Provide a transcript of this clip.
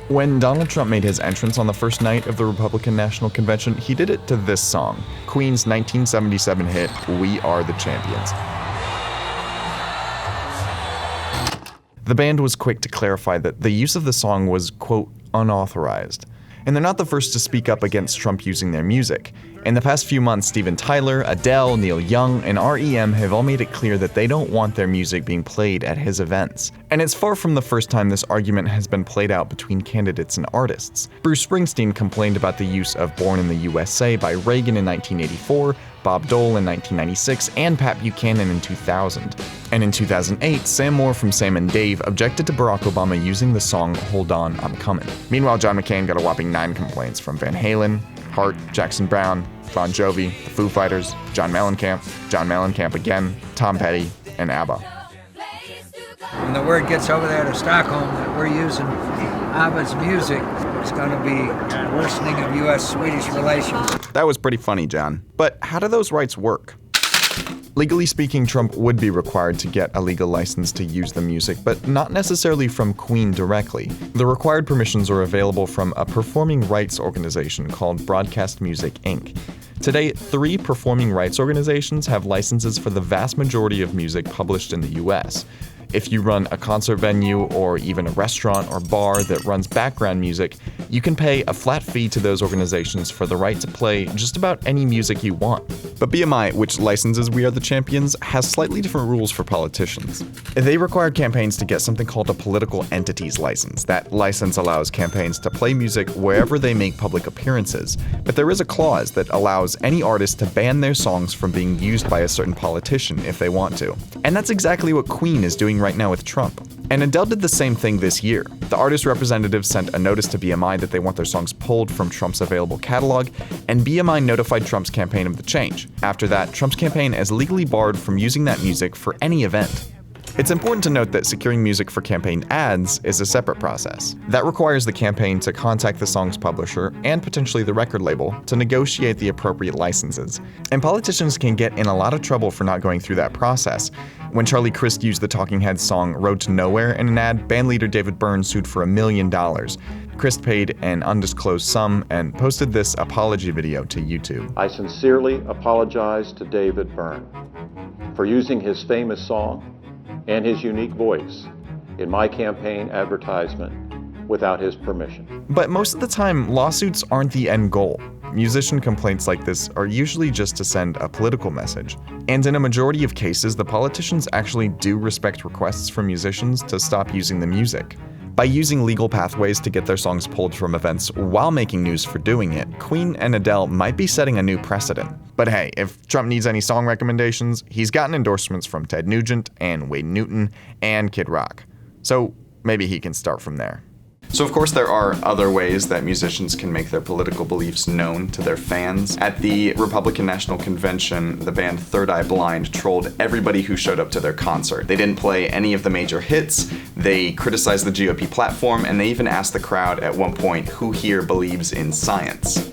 When Donald Trump made his entrance on the first night of the Republican National Convention, he did it to this song, Queen's 1977 hit, We Are the Champions. The band was quick to clarify that the use of the song was, quote, unauthorized. And they're not the first to speak up against Trump using their music. In the past few months, Steven Tyler, Adele, Neil Young, and R.E.M. have all made it clear that they don't want their music being played at his events. And it's far from the first time this argument has been played out between candidates and artists. Bruce Springsteen complained about the use of Born in the USA by Reagan in 1984, Bob Dole in 1996, and Pat Buchanan in 2000. And in 2008, Sam Moore from Sam and Dave objected to Barack Obama using the song Hold On, I'm Comin'. Meanwhile, John McCain got a whopping 9 complaints from Van Halen, Hart, Jackson Browne, Bon Jovi, the Foo Fighters, John Mellencamp again, Tom Petty, and ABBA. When the word gets over there to Stockholm that we're using ABBA's music, it's going to be a worsening of U.S.-Swedish relations. That was pretty funny, John. But how do those rights work? Legally speaking, Trump would be required to get a legal license to use the music, but not necessarily from Queen directly. The required permissions are available from a performing rights organization called Broadcast Music, Inc. Today, 3 performing rights organizations have licenses for the vast majority of music published in the US. If you run a concert venue or even a restaurant or bar that runs background music, you can pay a flat fee to those organizations for the right to play just about any music you want. But BMI, which licenses We Are the Champions, has slightly different rules for politicians. They require campaigns to get something called a political entities license. That license allows campaigns to play music wherever they make public appearances. But there is a clause that allows any artist to ban their songs from being used by a certain politician if they want to. And that's exactly what Queen is doing right now with Trump. And Adele did the same thing this year. The artist representative sent a notice to BMI that they want their songs pulled from Trump's available catalog, and BMI notified Trump's campaign of the change. After that, Trump's campaign is legally barred from using that music for any event. It's important to note that securing music for campaign ads is a separate process. That requires the campaign to contact the song's publisher and potentially the record label to negotiate the appropriate licenses. And politicians can get in a lot of trouble for not going through that process. When Charlie Crist used the Talking Heads song Road to Nowhere in an ad, bandleader David Byrne sued for $1 million. Crist paid an undisclosed sum and posted this apology video to YouTube. I sincerely apologize to David Byrne for using his famous song and his unique voice in my campaign advertisement without his permission. But most of the time, lawsuits aren't the end goal. Musician complaints like this are usually just to send a political message. And in a majority of cases, the politicians actually do respect requests from musicians to stop using the music. By using legal pathways to get their songs pulled from events while making news for doing it, Queen and Adele might be setting a new precedent. But hey, if Trump needs any song recommendations, he's gotten endorsements from Ted Nugent and Wayne Newton and Kid Rock. So maybe he can start from there. So of course there are other ways that musicians can make their political beliefs known to their fans. At the Republican National Convention, the band Third Eye Blind trolled everybody who showed up to their concert. They didn't play any of the major hits, they criticized the GOP platform, and they even asked the crowd at one point who here believes in science.